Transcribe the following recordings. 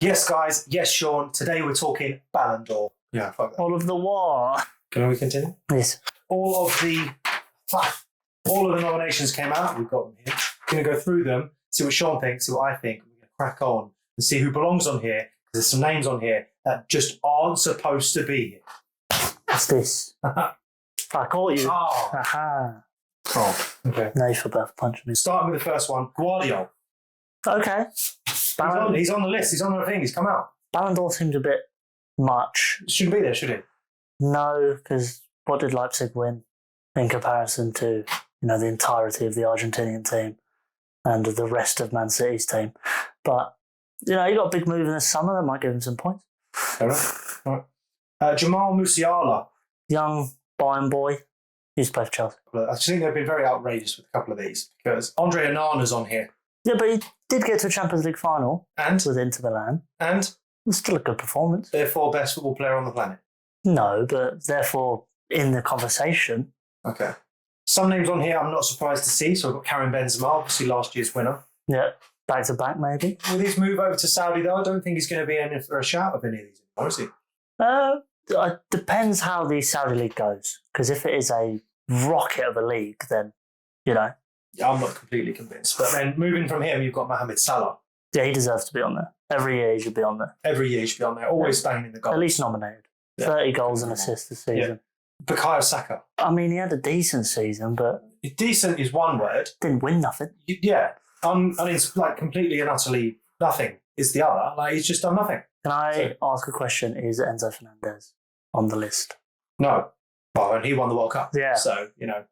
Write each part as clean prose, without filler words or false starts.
Yes, guys. Yes, Sean. Today we're talking Ballon d'Or. Yeah, fuck that. All of the war. Can we continue? Yes. All of the nominations came out. We've got them here. We're going to go through them, see what Sean thinks, see what I think. We're going to crack on and see who belongs on here. There's some names on here that just aren't supposed to be here. What's this? I caught you. Oh. Aha. Oh, okay. No, you feel bad for punching me. Starting with the first one, Guardiola. Okay. He's on the list. He's on the thing. He's come out. Ballon d'Or seemed a bit much. Shouldn't be there, should he? No, because what did Leipzig win in comparison to the entirety of the Argentinian team and the rest of Man City's team? But he got a big move in the summer that might give him some points. Fair enough. All right. Jamal Musiala. Young Bayern boy. Used to play for Chelsea. I just think they've been very outrageous with a couple of these because Andre Onana's on here. Yeah, but he did get to a Champions League final And? with Inter Milan. And? It's still a good performance. Therefore, best football player on the planet. No, but therefore in the conversation. Okay. Some names on here I'm not surprised to see. So I've got Karim Benzema, obviously last year's winner. Yeah, back to back maybe. With his move over to Saudi, though, I don't think he's going to be in for a shout of any of these anymore, is he? It depends how the Saudi League goes. Because if it is a rocket of a league, then, Yeah, I'm not completely convinced. But then moving from him, you've got Mohamed Salah. Yeah, he deserves to be on there. Every year he should be on there. Every year he should be on there, always banging the goals. At least nominated. Yeah. 30 goals and assists this season. Yeah. Bukayo Saka. I mean, he had a decent season, but... Decent is one word. Didn't win nothing. Yeah. And it's like completely and utterly nothing is the other. Like, he's just done nothing. Can I ask a question? Is Enzo Fernandez on the list? No. Well, and he won the World Cup. Yeah. So,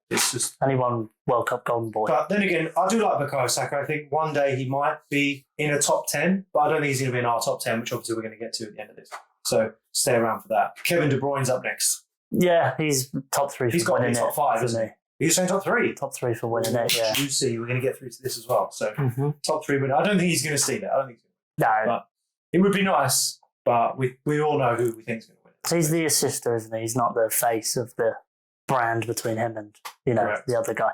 it's just... And he won World Cup Golden Boy. But then again, I do like Bukayo Saka. I think one day he might be in a top 10, but I don't think he's going to be in our top 10, which obviously we're going to get to at the end of this. So stay around for that. Kevin De Bruyne's up next. Yeah, he's top 3 He's for got to winning be top 5, isn't he? He's saying top 3? Top 3 for winning it, yeah. You see, we're going to get through to this as well. So top 3 winner. I don't think he's going to see that. I don't think he's No. But it would be nice, but we all know who we think is going to win. He's the assister, isn't he? He's not the face of the brand between him and, Correct. the other guy.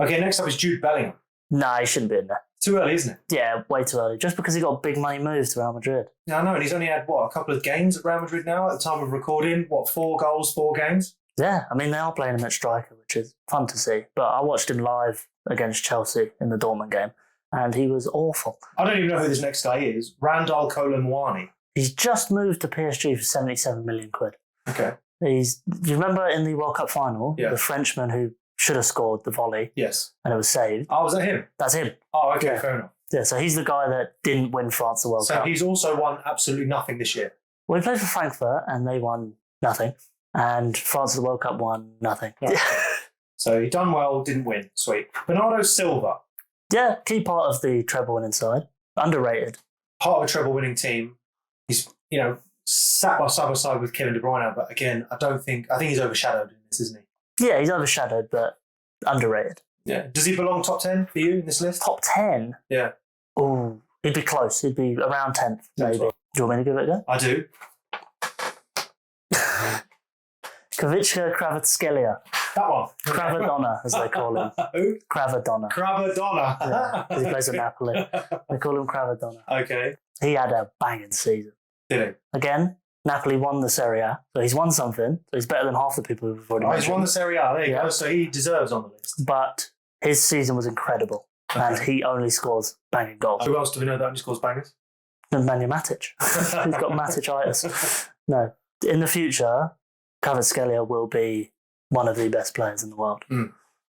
Okay, next up is Jude Bellingham. No, he shouldn't be in there. Too early, isn't it? Yeah, way too early. Just because he got a big money move to Real Madrid. Yeah, I know, and he's only had, a couple of games at Real Madrid now at the time of recording? 4 goals, 4 games? Yeah, I mean, they are playing him at striker, which is fun to see. But I watched him live against Chelsea in the Dortmund game, and he was awful. I don't even know who this next guy is. Randall Colomwani. He's just moved to PSG for 77 million quid. Okay. Do you remember in the World Cup final, the Frenchman who should have scored the volley? Yes. And it was saved. Oh, was that him? That's him. Oh, okay, fair enough. Yeah, so he's the guy that didn't win France the World Cup. So he's also won absolutely nothing this year. Well, he played for Frankfurt and they won nothing. And France the World Cup won nothing. Right. So he done well, didn't win. Sweet. Bernardo Silva. Yeah, key part of the treble winning side. Underrated. Part of a treble winning team. He's, sat side by side with Kevin De Bruyne, but again, I think he's overshadowed in this, isn't he? Yeah, he's overshadowed, but underrated. Yeah. Does he belong top 10 for you in this list? Top 10? Yeah. Oh, he'd be close. He'd be around 10th, maybe. Right. Do you want me to give it a go? I do. Kvicha Kvaratskhelia. That one. Kravadonna, as they call him. Who? Kravadonna. Kravadonna. Yeah, because he plays at Napoli. They call him Kravadonna. Okay. He had a banging season. Did he? Again, Napoli won the Serie A, so he's won something. So he's better than half the people who've already mentioned. He's won the Serie A. There you go. So he deserves on the list. But his season was incredible, and he only scores banging goals. Who else do we know that only scores bangers? Nemanja Matic. He's got Matic-itis. No. In the future, Kvaratskhelia will be one of the best players in the world. Mm.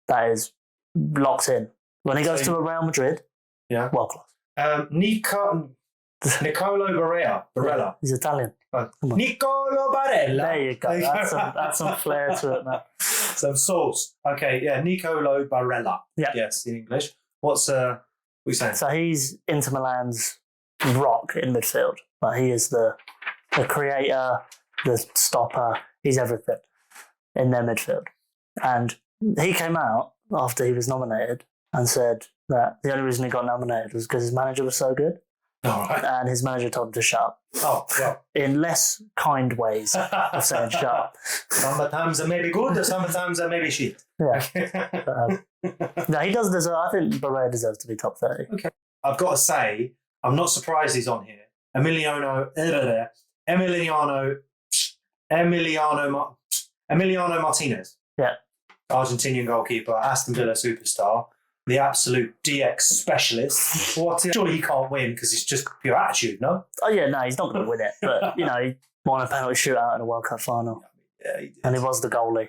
That is locked in. When he goes to a Real Madrid, world class. Nicolo Barella. Yeah, he's Italian. Oh. Nicolo Barella. There you go. That's some flair to it, man. Some sauce. Okay, yeah, Nicolo Barella. Yeah. Yes, in English. What's we saying? So he's Inter Milan's rock in midfield. Like he is the creator, the stopper. He's everything in their midfield. And he came out after he was nominated and said that the only reason he got nominated was because his manager was so good. All right. And his manager told him to shut up. Oh, well. In less kind ways of saying shut up. Sometimes they may be good, sometimes they may be shit. Yeah. No, he does deserve, I think Barella deserves to be top 30. Okay. I've got to say, I'm not surprised he's on here Emiliano Martinez. Yeah. Argentinian goalkeeper, Aston Villa superstar, the absolute DX specialist. Surely he can't win because it's just pure attitude, no? Oh, yeah, no, he's not going to win it. But, he won a penalty shootout in a World Cup final. Yeah, he did. And he was the goalie.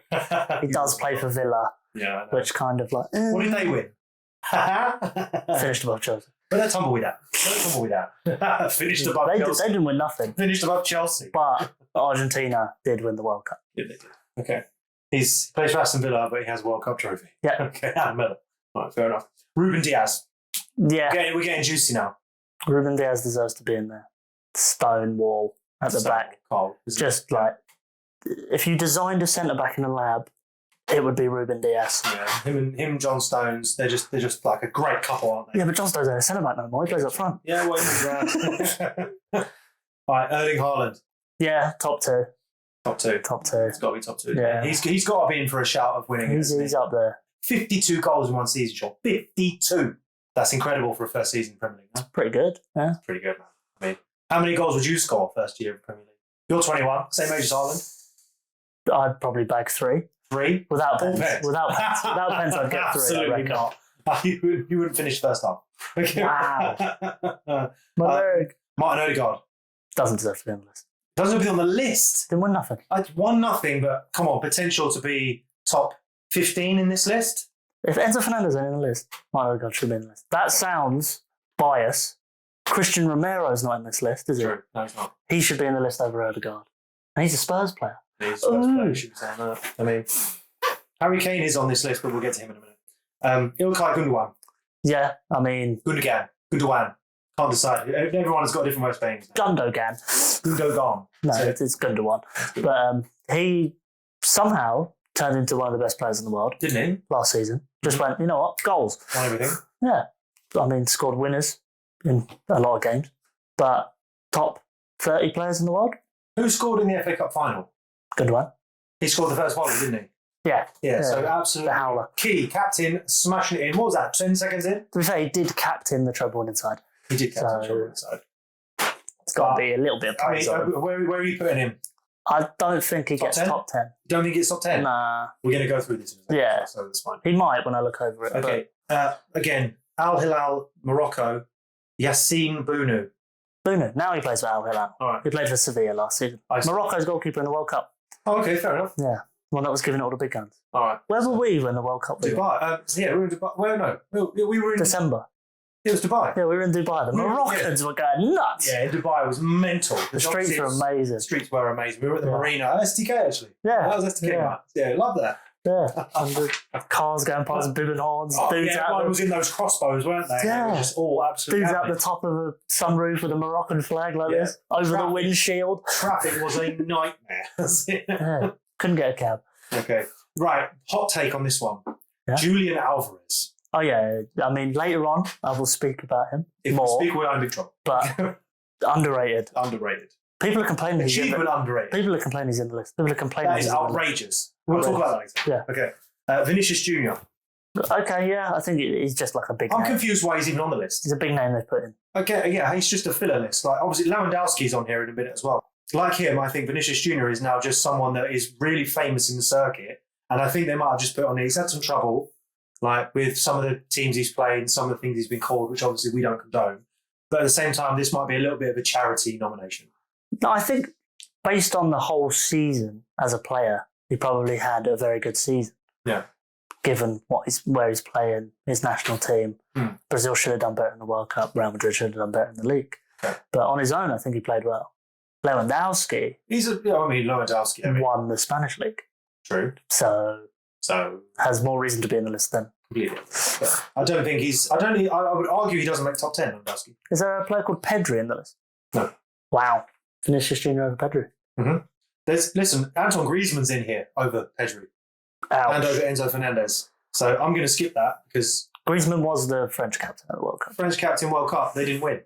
He does play for Villa, which kind of like... What did they win? Finished above Chelsea. But they're tumbleweed out. Finished above Chelsea. They didn't win nothing. Finished above Chelsea. But Argentina did win the World Cup. Yeah, they did. Okay. He plays for Aston Villa, but he has a World Cup trophy. Yeah. Okay, Adam Miller. All right, fair enough. Ruben Diaz. Yeah. We're getting juicy now. Ruben Diaz deserves to be in there. Stone wall at the back. Cold, just like, if you designed a centre-back in a lab, it would be Ruben Diaz. Yeah, him, John Stones, they're just like a great couple, aren't they? Yeah, but John Stones ain't a centre-back no more. He plays up front. Yeah, well, he's around. All right, Erling Haaland. Yeah, top two. Top two. It's got to be top two. Yeah. He's got to be in for a shout of winning. He's up there. 52 goals in one season, Sean. 52. That's incredible for a first season in the Premier League. Huh? Pretty good. Yeah. Pretty good, man. I mean, how many goals would you score first year in the Premier League? You're 21, same age as Haaland. I'd probably bag 3. 3? Without pens. Without pens, I'd get 3. Absolutely not. You wouldn't finish first half. Okay. Wow. Martin Odegaard. Doesn't deserve to be on the list. Doesn't be on the list. Didn't win nothing. I'd won nothing, but come on, potential to be top 15 in this list. If Enzo Fernandez ain't in the list, Martin Odegaard should be in the list. That sounds biased. Christian Romero's not in this list, is he? True. No, he's not. He should be in the list over Odegaard. And he's a Spurs player. He's a Spurs player, should be saying that. I mean, Harry Kane is on this list, but we'll get to him in a minute. Ilkay Gundogan. Yeah, I mean... Gundogan. Can't decide. Everyone has got a different way of spelling his name. Gundogan. No, it's Gundogan. But he somehow turned into one of the best players in the world. Didn't he? Last season. Just went, you know what? Goals. Won everything. Yeah. I mean, scored winners in a lot of games. But top 30 players in the world? Who scored in the FA Cup final? Gundogan. He scored the first volley, didn't he? Yeah. So absolutely. The howler. Key, captain, smashing it in. What was that, 10 seconds in? To be fair, he did captain the treble inside. He did captain the treble inside. It's got to be a little bit of praise on him. Where are you putting him? I don't think he gets top 10. You don't think he gets top 10? Nah. We're going to go through this in a second. Yeah. So that's fine. He might when I look over it. Okay. Again, Al Hilal, Morocco, Yassine Bounou. Bounou. Now he plays for Al Hilal. All right. He played for Sevilla last season. Morocco's goalkeeper in the World Cup. Oh, okay, fair enough. Yeah. One that was giving it all the big guns. All right. Where were we when the World Cup was? Dubai. Yeah, we were in Dubai. Well, no. We were in December. It was Dubai. Yeah, we were in Dubai. The Moroccans were going nuts. Yeah, Dubai was mental. The streets were amazing. The streets were amazing. We were at the marina. STK, actually. Yeah. That was STK, man. Yeah, love that. Yeah. And the cars going past, bibbing horns. Dudes everyone was in those crossbows, weren't they? Yeah. They were just all absolutely dudes at the top of a sunroof with a Moroccan flag like this, over the windshield. Traffic was a nightmare. Yeah. Couldn't get a cab. Okay. Right. Hot take on this one. Yeah. Julian Alvarez. Oh, yeah. I mean, later on, I will speak about him more. We speak, we're in big trouble. But underrated. Underrated. People are complaining he's in the list. Underrated. People are complaining he's in the list. People are complaining that is outrageous. We'll talk about that later. Yeah. Okay. Vinicius Junior. Okay, yeah. I think he's just like a big name. I'm confused why he's even on the list. He's a big name they've put in. Okay, yeah. He's just a filler list. Like, obviously, Lewandowski's on here in a minute as well. Like him, I think Vinicius Junior is now just someone that is really famous in the circuit. And I think they might have just put on there. He's had some trouble, like with some of the teams he's played and some of the things he's been called, which obviously we don't condone. But at the same time, this might be a little bit of a charity nomination. No, I think based on the whole season as a player, he probably had a very good season. Yeah. Given where he's playing, his national team. Brazil should have done better in the World Cup. Real Madrid should have done better in the league. Okay. But on his own, I think he played well. Lewandowski Lewandowski won the Spanish league. True. So has more reason to be in the list then. Completely. I don't think he's. I would argue he doesn't make top 10. Lewandowski. Is there a player called Pedri in the list? No. Wow. Vinicius Junior over Pedri. Mm-hmm. Listen, Antoine Griezmann's in here over Pedri. Ouch. And over Enzo Fernandez. So I'm going to skip that because Griezmann was the French captain at the World Cup. French captain World Cup. They didn't win.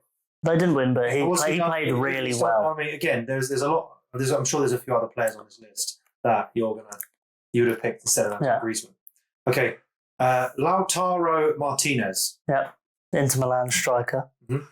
They didn't win, but he played really well. I mean, again, there's a lot. I'm sure there's a few other players on this list that you would have picked instead of Griezmann. Okay, Lautaro Martinez. Yeah, Inter Milan striker. Mm-hmm.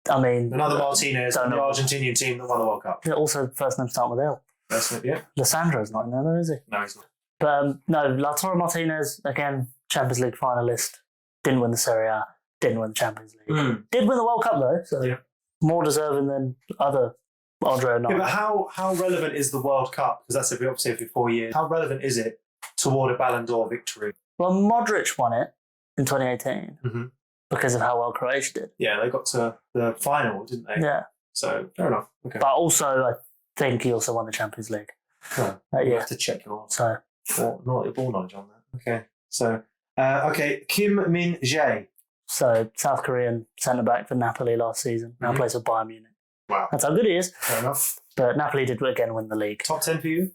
I mean, Another Martinez, the don't know. Argentinian team that won the World Cup. Also, first name starting with L. That's it, yeah. Lissandro's not in there, though, is he? No, he's not. But no, Lautaro Martinez, again, Champions League finalist. Didn't win the Serie A. Didn't win the Champions League. Did win the World Cup, though. So Yeah. more deserving than other Andre Yeah, but how relevant is the World Cup? Because that's obviously every 4 years. How relevant is it toward a Ballon d'Or victory? Well, Modric won it in 2018 because of how well Croatia did. Yeah, they got to the final, didn't they? Yeah. So, fair enough. Okay. But also, I think he also won the Champions League. You Yeah. have to check your So, not your ball knowledge on that. Okay. So, Kim Min Jae. so South Korean centre back for Napoli last season. Now plays for Bayern Munich. Wow. That's how good he is. Fair enough. But Napoli did again win the league. Top 10 for you?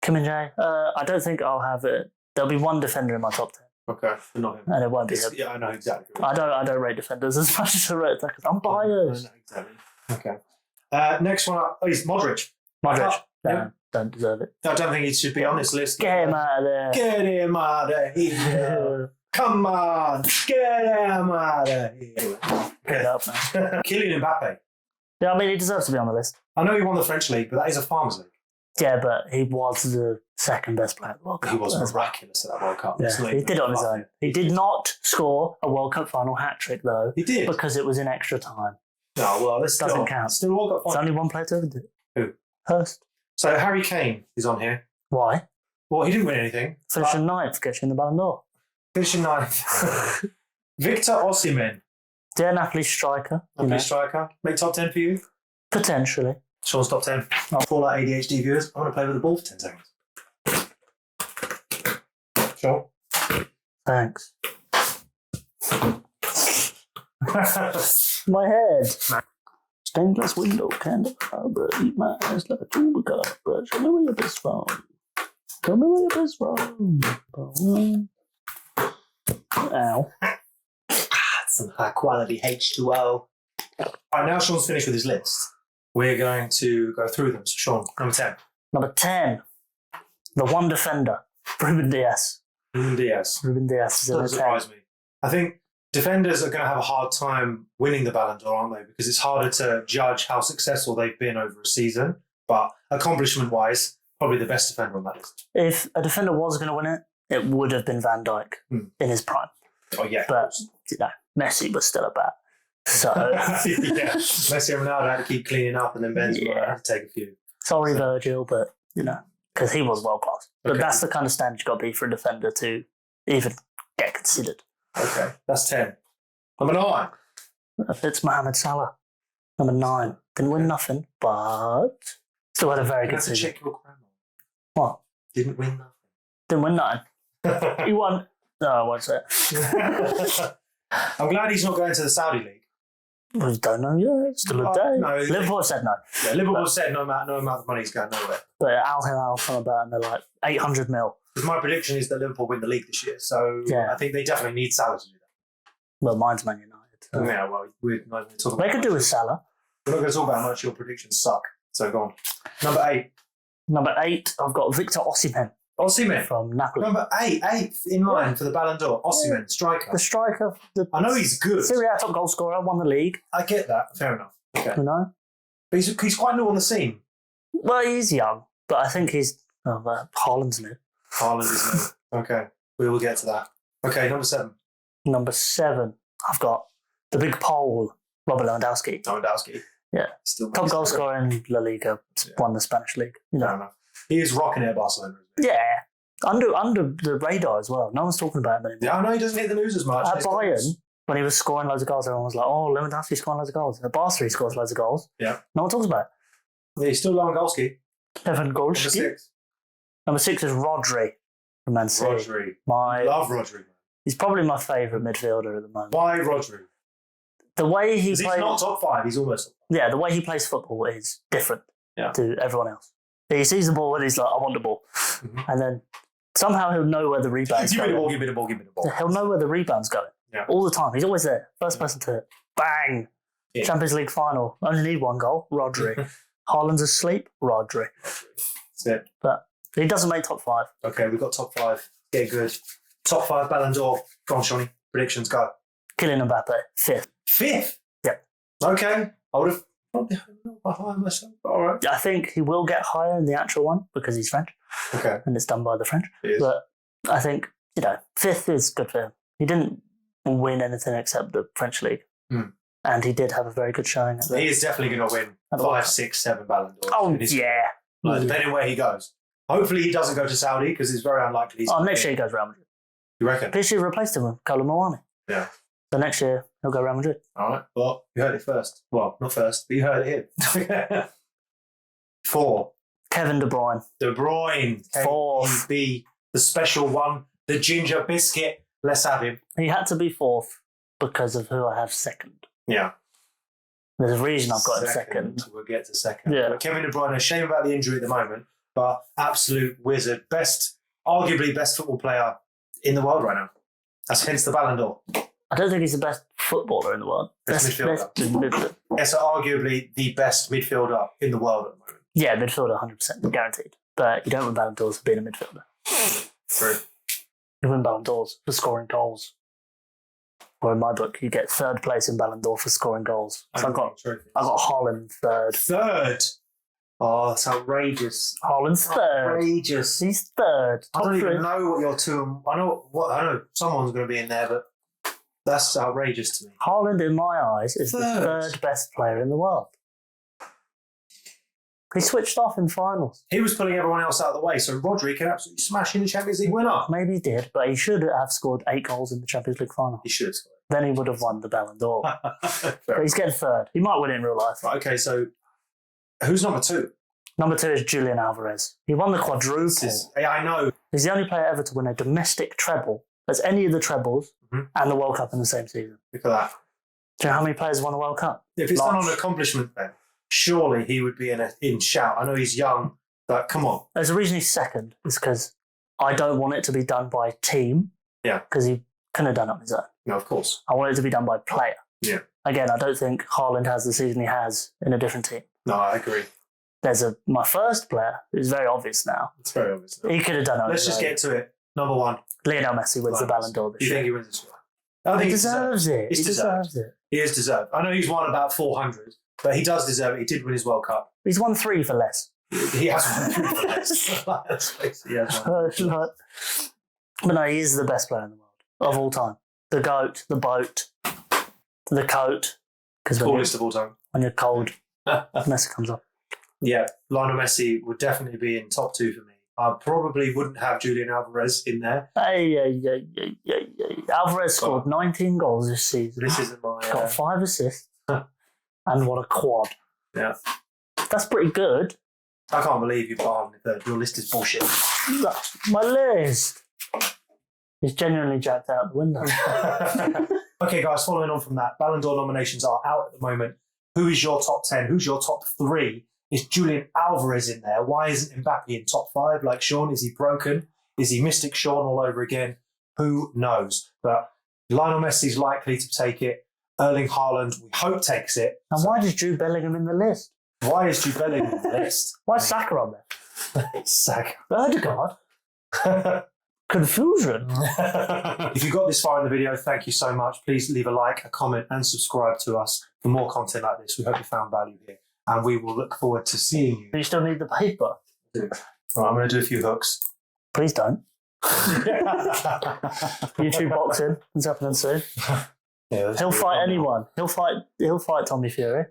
Kim Min-jae, I don't think I'll have it. There'll be one defender in my top 10, Okay. But not him. and it won't be him. Yeah, I know exactly. I don't rate defenders as much as I rate attackers. I'm biased. I know exactly. Okay. Next one up is Modric. Modric, Yeah. don't deserve it. I don't think he should be on this list. Get him out of there. Get him out of here. Come on. Get him out of here. Get it up, man. Kylian Mbappe. Yeah, I mean, he deserves to be on the list. I know he won the French league, but that is a farmers league. Yeah, but he was the second best player at the World Cup. He was miraculous at that World Cup. Yeah, It's not he even did it on his funny. own. He did not score a World Cup final hat-trick, though, He did. because it was in extra time. No, well, this Doesn't count. Still a World Cup There's final. only one player to ever do it. Who? Hurst. So Harry Kane is on here. Why? Well, he didn't win anything. Finishing ninth, gets you in the Ballon d'Or. Finishing ninth. Victor Osimhen, Dear Napoli striker. Napoli striker. Make top 10 for you? Potentially. Sean's top 10. For our ADHD viewers, I want to play with the ball for 10 seconds. Sure. Thanks. My head. Stained glass window, candle, brush, eat my eyes like a tuba cup, brush. Tell me where your best from. Tell me where your best from. Ow. Some high quality H2O. All right, now Sean's finished with his list. We're going to go through them. So, Sean, number 10. Number 10. The one defender, Ruben Diaz. Ruben Diaz. Ruben Diaz is in Doesn't the 10. surprise me. I think defenders are going to have a hard time winning the Ballon d'Or, aren't they? Because it's harder to judge how successful they've been over a season. But accomplishment-wise, probably the best defender on that list. If a defender was going to win it, it would have been Van Dijk in his prime. Oh, yeah. But, Messi was still a bat. So, yeah. Messi and Ronaldo had to keep cleaning up, and then Benzema had to take a few. sorry, Virgil, but, because he was world class. But Okay. that's the kind of standard you've got to be for a defender to even get considered. Okay, that's 10. Number 9. It's Mohamed Salah. Number 9. Didn't win nothing, but still had a very You good have to season. check your grammar. What? Didn't win Didn't win nothing. nothing. He won. No, I won't say it. I'm glad he's not going to the Saudi League. We don't know yet. Still a day. No, Liverpool said no. Yeah, Liverpool said no amount of money is going nowhere. But Al Hilal come about and they're like 800 mil. Because my prediction is that Liverpool win the league this year, so Yeah. I think they definitely need Salah to do that. Well, mine's Man United. So. Yeah, well, we're not going to talk about They could do with Salah. We're not going to talk about how much your predictions suck. So go on. Number 8. Number 8, I've got Victor Osimhen Osimhen. from Napoli. Number 8, 8th in line for the Ballon d'Or. Osimhen, striker. The striker, the I know he's good. Serie A top goal scorer, won the league. I get that. Fair enough. Okay. You know? But he's quite new on the scene. Well, he's young, but I think he's Haaland's new. Haaland is new. Okay. We will get to that. Okay, number 7. Number 7, I've got the big Pole, Robert Lewandowski. Lewandowski. Yeah. Still Top goal scorer in La Liga, won the Spanish league. Fair enough. He is rocking it at Barcelona. Isn't Yeah. Under the radar as well. No one's talking about him anymore. he? Yeah, I know he doesn't hit the news as much. At Bayern, when he was scoring loads of goals, everyone was like, oh, Lewandowski's scoring loads of goals. At Barca, he scores loads of goals. Yeah. No one talks about it. Yeah, he's still Lewandowski. Evan Number Golski. 6. Number 6 is Rodri from Man City. Rodri. Love Rodri. He's probably my favourite midfielder at the moment. Why Rodri? The way he He's plays, not top 5. He's almost top 5. yeah, the way he plays football is different Yeah. to everyone else. He sees the ball and he's like, I want the ball. And then somehow he'll know where the rebound's Give me the going. ball, give me the ball, give me the ball. He'll know where the rebound's going. Yeah. All the time. He's always there. First person to hit. Bang! Yeah. Champions League final. Only need one goal. Rodri. Haaland's asleep. Rodri. That's it. But he doesn't make top 5. Okay, we've got top 5. Get good. Top 5 Ballon d'Or. Go on, Shawnee. Predictions, go. Kylian Mbappe, 5th. 5th? Yep. Okay. I would have probably behind myself. But all right. I think he will get higher in the actual one because he's French. Okay. And it's done by the French. It is. But I think, 5th is good for him. He didn't win anything except the French league. And he did have a very good showing. He is definitely going to win 5, 6, 7 Ballon d'Ors. Oh, yeah. Depending where he goes. Hopefully he doesn't go to Saudi because it's very unlikely. Next year he goes Real Madrid. You reckon? This year replaced him with Colomboani. Yeah. So next year he'll go Real Madrid. All right. Well, you heard it first. Well, not first, but you heard it here. 4. Kevin De Bruyne. De Bruyne. 4th. KDB, the special one, the ginger biscuit. Let's have him. He had to be 4th because of who I have 2nd. Yeah. There's a reason I've got him 2nd. We'll get to 2nd. Yeah. But Kevin De Bruyne, a shame about the injury at the moment, but absolute wizard. Arguably best football player in the world right now. That's hence the Ballon d'Or. I don't think he's the best footballer in the world. Best midfielder. Yes, arguably the best midfielder in the world at the moment. Yeah, midfielder 100% guaranteed. But you don't win Ballon d'Ors for being a midfielder. True. You win Ballon d'Ors for scoring goals. Or in my book, you get 3rd place in Ballon d'Or for scoring goals. So I got Haaland 3rd. 3rd? Oh, that's outrageous. Haaland's 3rd. Outrageous. He's 3rd. I don't even know what your 2. I know someone's going to be in there, but that's outrageous to me. Haaland, in my eyes, is the 3rd best player in the world. He switched off in finals. He was pulling everyone else out of the way, so Rodri can absolutely smash in the Champions League winner. Maybe he did, but he should have scored 8 goals in the Champions League final. He should have scored. Then he would have won the Ballon d'Or. But he's getting 3rd. He might win it in real life. Right, okay, so who's number 2? Number 2 is Julian Alvarez. He won the quadruple. I know. He's the only player ever to win a domestic treble. That's any of the trebles and the World Cup in the same season. Look at that. Do you know how many players won a World Cup? If it's done on accomplishment then, surely he would be in shout. I know he's young, but come on. There's a reason he's 2nd. It's because I don't want it to be done by team. Yeah. Because he couldn't have done it on his own. No, of course. I want it to be done by player. Yeah. Again, I don't think Haaland has the season he has in a different team. No, I agree. There's my first player who's very obvious now. It's very obvious now. He could have done it. Let's just get to it. Number 1. Lionel Messi wins the Ballon d'Or this year. You think he wins this one? I think he deserves it. He deserves it. He is deserved. I know he's won about 400, but he does deserve it. He did win his World Cup. He's won 3 for less. He has won 3 for less. Let's face it, he has won. But no, he is the best player in the world of all time. The GOAT, the boat, the coat. Because Coolest of all time. When you're cold, Messi comes up. Yeah, Lionel Messi would definitely be in top 2 for me. I probably wouldn't have Julian Alvarez in there. Alvarez scored 19 goals this season. This isn't my... Got 5 assists. And what a quad. Yeah. That's pretty good. I can't believe you put on the 3rd. Your list is bullshit. My list is genuinely jacked out the window. Okay, guys, following on from that, Ballon d'Or nominations are out at the moment. Who is your top 10? Who's your top 3? Is Julian Alvarez in there? Why isn't Mbappe in top 5 like Sean? Is he broken? Is he Mystic Sean all over again? Who knows? But Lionel Messi's likely to take it. Erling Haaland, we hope, takes it. And why is Jude Bellingham in the list? Why is Jude Bellingham in the list? Why is Saka on there? Saka. Odegaard? Confusion. If you got this far in the video, thank you so much. Please leave a like, a comment, and subscribe to us for more content like this. We hope you found value here, and we will look forward to seeing you. Do you still need the paper? All right, I'm going to do a few hooks. Please don't. YouTube boxing is happening soon. Yeah, he'll fight anyone. He'll fight Tommy Fury.